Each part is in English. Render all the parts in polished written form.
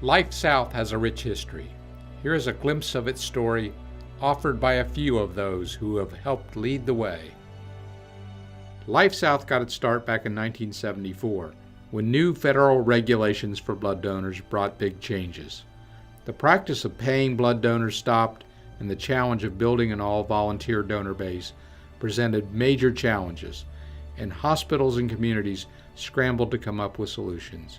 LifeSouth has a rich history. Here is a glimpse of its story offered by a few of those who have helped lead the way. LifeSouth got its start back in 1974, when new federal regulations for blood donors brought big changes. The practice of paying blood donors stopped, and the challenge of building an all-volunteer donor base presented major challenges, and hospitals and communities scrambled to come up with solutions.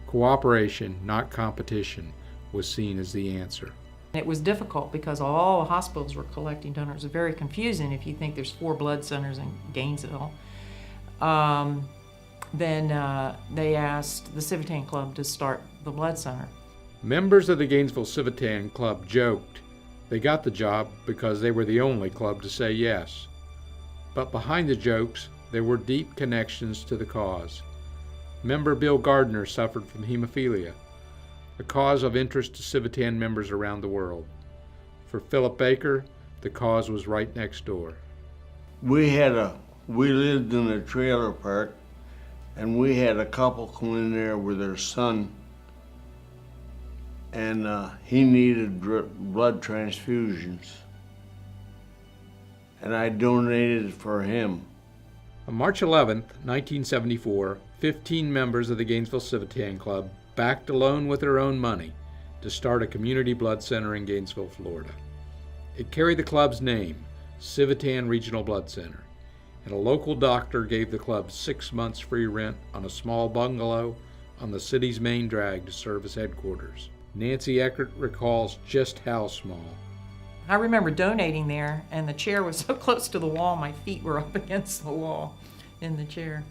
Cooperation, not competition, was seen as the answer. It was difficult because all the hospitals were collecting donors. It was very confusing if you think there's 4 blood centers in Gainesville. Then they asked the Civitan Club to start the blood center. Members of the Gainesville Civitan Club joked they got the job because they were the only club to say yes. But behind the jokes, there were deep connections to the cause. Member Bill Gardner suffered from hemophilia, a cause of interest to Civitan members around the world. For Philip Baker, the cause was right next door. We lived in a trailer park, and we had a couple come in there with their son, and he needed blood transfusions, and I donated for him. On March 11, 1974, 15 members of the Gainesville Civitan Club backed alone with their own money to start a community blood center in Gainesville, Florida. It carried the club's name, Civitan Regional Blood Center, and a local doctor gave the club 6 months free rent on a small bungalow on the city's main drag to serve as headquarters. Nancy Eckert recalls just how small. I remember donating there, and the chair was so close to the wall, my feet were up against the wall in the chair.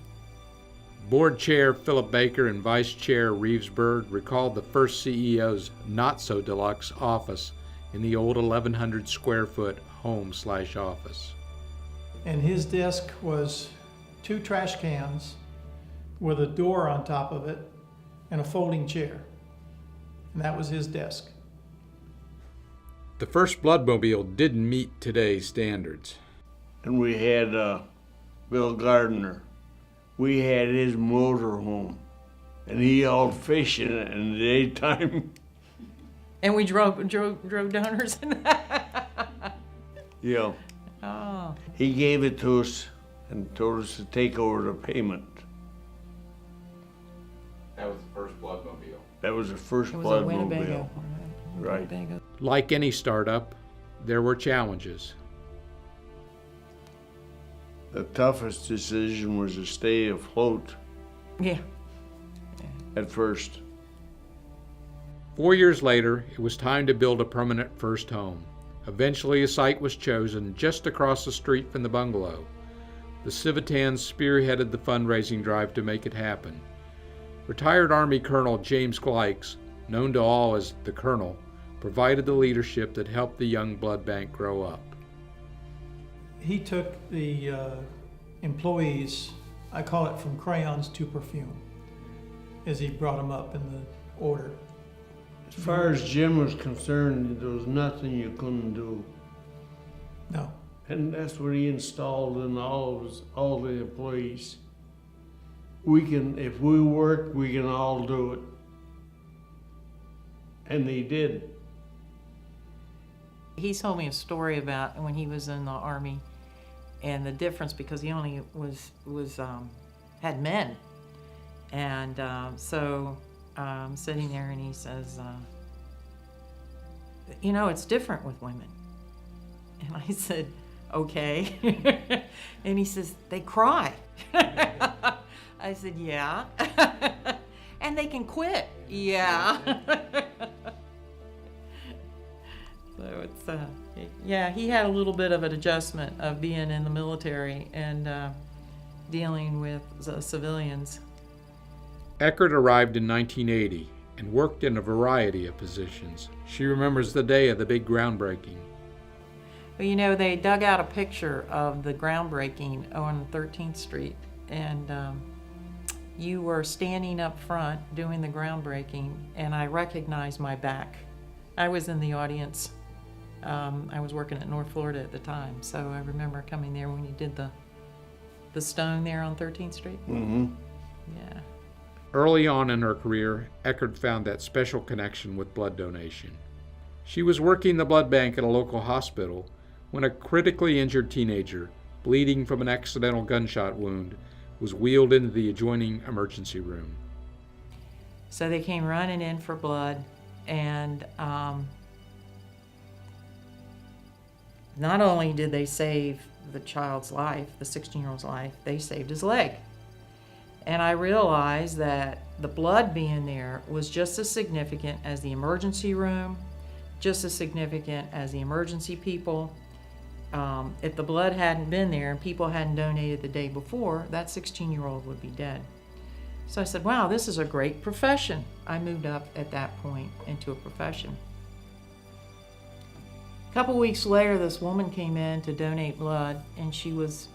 Board Chair Philip Baker and Vice Chair Reeves Bird recalled the first CEO's not-so-deluxe office in the old 1,100 square foot home/office. And his desk was 2 trash cans with a door on top of it and a folding chair. And that was his desk. The first bloodmobile didn't meet today's standards. And we had Bill Gardner. We had his motorhome, and he hauled fish in it in the daytime. And we drove donors in that. Yeah. Oh. He gave it to us and told us to take over the payment. That was the first bloodmobile. That was the first It was a bloodmobile. Winnebago. Right. Winnebago. Like any startup, there were challenges. The toughest decision was to stay afloat Yeah. at first. 4 years later, it was time to build a permanent first home. Eventually, a site was chosen just across the street from the bungalow. The Civitans spearheaded the fundraising drive to make it happen. Retired Army Colonel James Glikes, known to all as the Colonel, provided the leadership that helped the young blood bank grow up. He took the employees, I call it from crayons to perfume, as he brought them up in the order. As far as Jim was concerned, there was nothing you couldn't do. No. And that's what he installed in all the employees. If we work, we can all do it. And they did. He told me a story about when he was in the Army and the difference, because he only had men. And so I'm sitting there and he says, you know, it's different with women. And I said, okay. And he says, they cry. I said, yeah. And they can quit. Yeah. So it's, yeah, he had a little bit of an adjustment of being in the military and dealing with civilians. Eckert arrived in 1980 and worked in a variety of positions. She remembers the day of the big groundbreaking. Well, you know, they dug out a picture of the groundbreaking on 13th Street, and you were standing up front doing the groundbreaking, and I recognized my back. I was in the audience. I was working at North Florida at the time, so I remember coming there when you did the stone there on 13th Street. Mm-hmm. Yeah. Early on in her career, Eckert found that special connection with blood donation. She was working the blood bank at a local hospital when a critically injured teenager, bleeding from an accidental gunshot wound, was wheeled into the adjoining emergency room. So they came running in for blood, and not only did they save the child's life, the 16-year-old's life, they saved his leg. And I realized that the blood being there was just as significant as the emergency room, just as significant as the emergency people. If the blood hadn't been there and people hadn't donated the day before, that 16-year-old would be dead. So I said, wow, this is a great profession. I moved up at that point into a profession. A couple weeks later, this woman came in to donate blood, and she was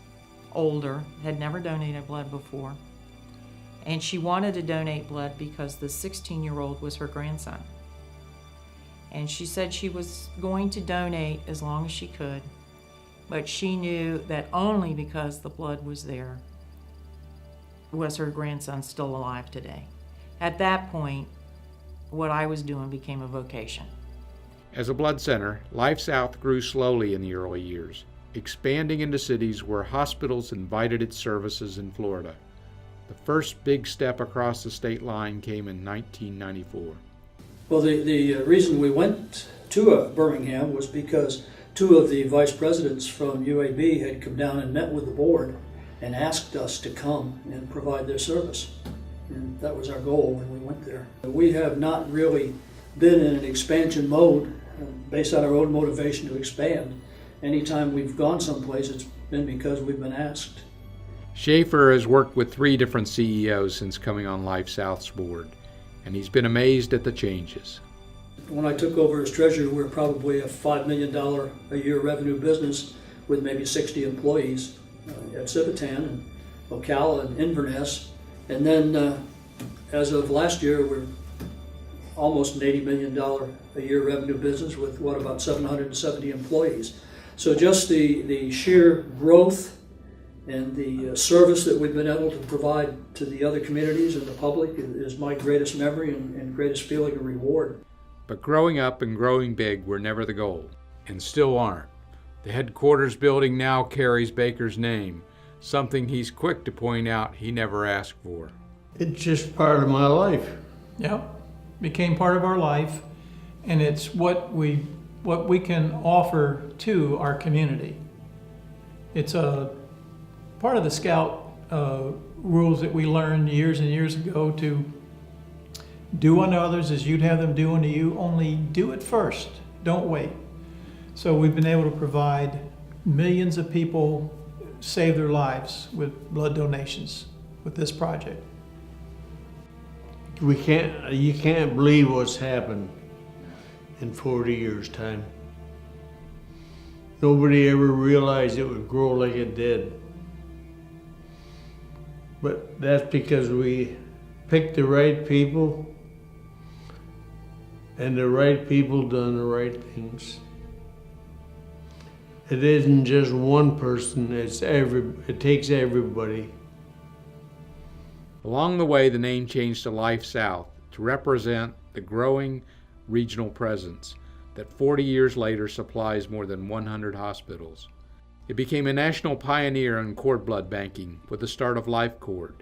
older, had never donated blood before. And she wanted to donate blood because the 16-year-old was her grandson. And she said she was going to donate as long as she could, but she knew that only because the blood was there was her grandson still alive today. At that point, what I was doing became a vocation. As a blood center, LifeSouth grew slowly in the early years, expanding into cities where hospitals invited its services in Florida. The first big step across the state line came in 1994. Well, the reason we went to Birmingham was because two of the vice presidents from UAB had come down and met with the board and asked us to come and provide their service. And that was our goal when we went there. We have not really been in an expansion mode based on our own motivation to expand. Anytime we've gone someplace, it's been because we've been asked. Schaefer has worked with 3 different CEOs since coming on LifeSouth's board, and he's been amazed at the changes. When I took over as treasurer, we were probably a $5 million a year revenue business with maybe 60 employees at Civitan and Ocala and Inverness. And then as of last year, we're almost an $80 million a year revenue business with about 770 employees. So just the sheer growth and the service that we've been able to provide to the other communities and the public is my greatest memory and greatest feeling of reward. But growing up and growing big were never the goal, and still aren't. The headquarters building now carries Baker's name, something he's quick to point out he never asked for. It's just part of my life. Yep, became part of our life, and it's what we can offer to our community. It's a part of the Scout rules that we learned years and years ago to do unto others as you'd have them do unto you, only do it first, don't wait. So we've been able to provide millions of people save their lives with blood donations with this project. You can't believe what's happened in 40 years' time. Nobody ever realized it would grow like it did. But that's because we picked the right people, and the right people done the right things. It isn't just one person, it takes everybody. Along the way, the name changed to LifeSouth to represent the growing regional presence that 40 years later supplies more than 100 hospitals. It became a national pioneer in cord blood banking with the start of LifeCord,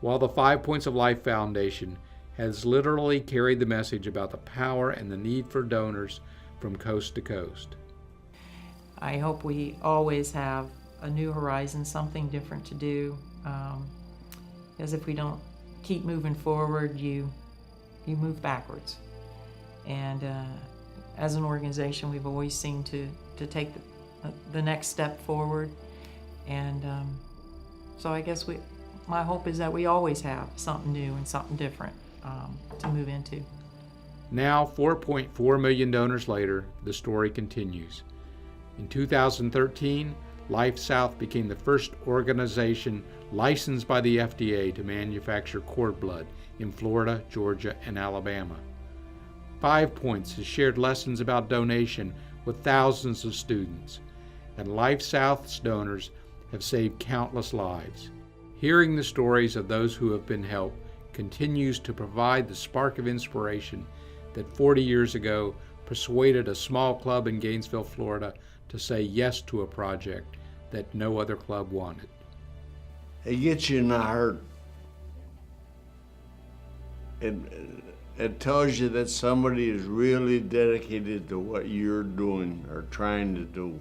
while the 5 Points of Life Foundation has literally carried the message about the power and the need for donors from coast to coast. I hope we always have a new horizon, something different to do. Because if we don't keep moving forward, you move backwards. And as an organization, we've always seemed to take the next step forward. And so I guess my hope is that we always have something new and something different to move into. Now, 4.4 million donors later, the story continues. In 2013, LifeSouth became the first organization licensed by the FDA to manufacture cord blood in Florida, Georgia, and Alabama. 5 Points has shared lessons about donation with thousands of students, and LifeSouth's donors have saved countless lives. Hearing the stories of those who have been helped continues to provide the spark of inspiration that 40 years ago persuaded a small club in Gainesville, Florida to say yes to a project that no other club wanted. It gets you in the heart. It tells you that somebody is really dedicated to what you're doing or trying to do.